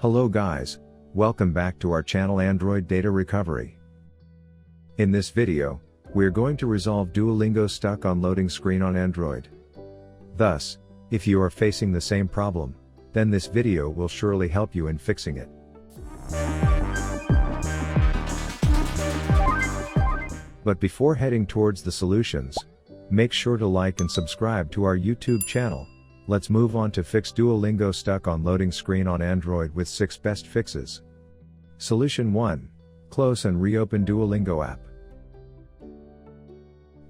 Hello guys, welcome back to our channel Android Data Recovery. In this video, we're going to resolve Duolingo stuck on loading screen on Android. Thus, if you are facing the same problem, then this video will surely help you in fixing it. But before heading towards the solutions, make sure to like and subscribe to our YouTube channel. Let's move on to fix Duolingo stuck on loading screen on Android with 6 best fixes. Solution 1. Close and reopen Duolingo app.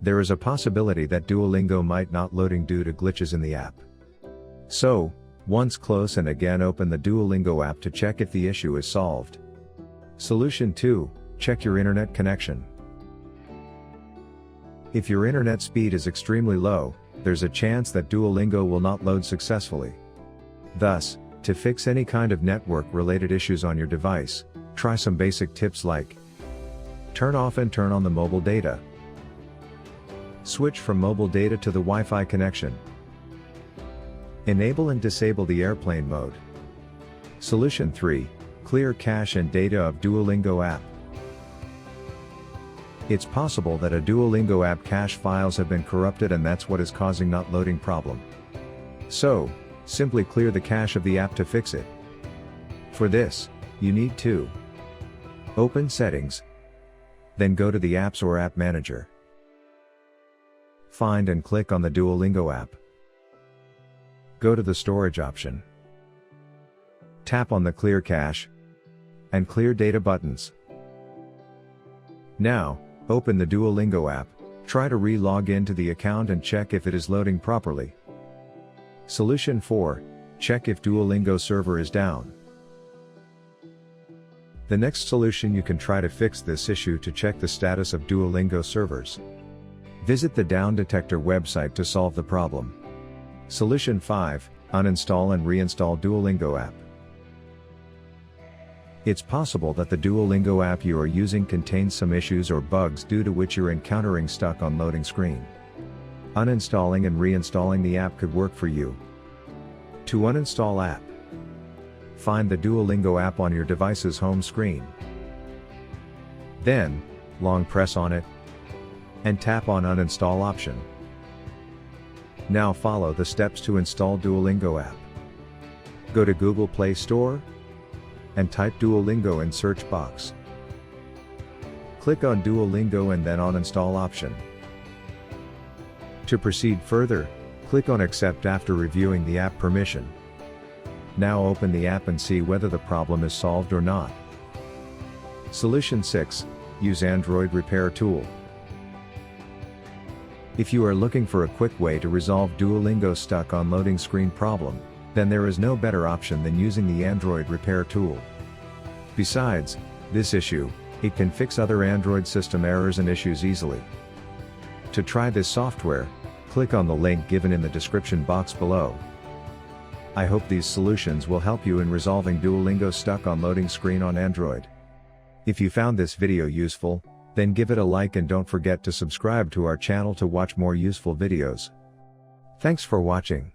There is a possibility that Duolingo might not loading due to glitches in the app. So, once close and again open the Duolingo app to check if the issue is solved. Solution 2. Check your internet connection. If your internet speed is extremely low, there's a chance that Duolingo will not load successfully. Thus, to fix any kind of network-related issues on your device, try some basic tips like turn off and turn on the mobile data. Switch from mobile data to the Wi-Fi connection. Enable and disable the airplane mode. Solution 3. Clear cache and data of Duolingo app. It's possible that a Duolingo app cache files have been corrupted and that's what is causing not loading problem. So, simply clear the cache of the app to fix it. For this, you need to open Settings, then go to the Apps or App Manager. Find and click on the Duolingo app. Go to the Storage option. Tap on the Clear Cache and Clear Data buttons. Now, open the Duolingo app, try to re-log into the account and check if it is loading properly. Solution 4. Check if Duolingo server is down. The next solution you can try to fix this issue to check the status of Duolingo servers. Visit the Down Detector website to solve the problem. Solution 5. Uninstall and reinstall Duolingo app. It's possible that the Duolingo app you are using contains some issues or bugs due to which you're encountering stuck on loading screen. Uninstalling and reinstalling the app could work for you. To uninstall app, find the Duolingo app on your device's home screen. Then, long press on it, and tap on Uninstall option. Now follow the steps to install Duolingo app. Go to Google Play Store, and type Duolingo in search box. Click on Duolingo and then on Install option. To proceed further, click on Accept after reviewing the app permission. Now open the app and see whether the problem is solved or not. Solution 6. Use Android Repair Tool. If you are looking for a quick way to resolve Duolingo stuck on loading screen problem, then there is no better option than using the Android Repair Tool. Besides this issue, it can fix other Android system errors and issues easily. To try this software, click on the link given in the description box below. I hope these solutions will help you in resolving Duolingo stuck on loading screen on Android. If you found this video useful, then give it a like and don't forget to subscribe to our channel to watch more useful videos. Thanks for watching.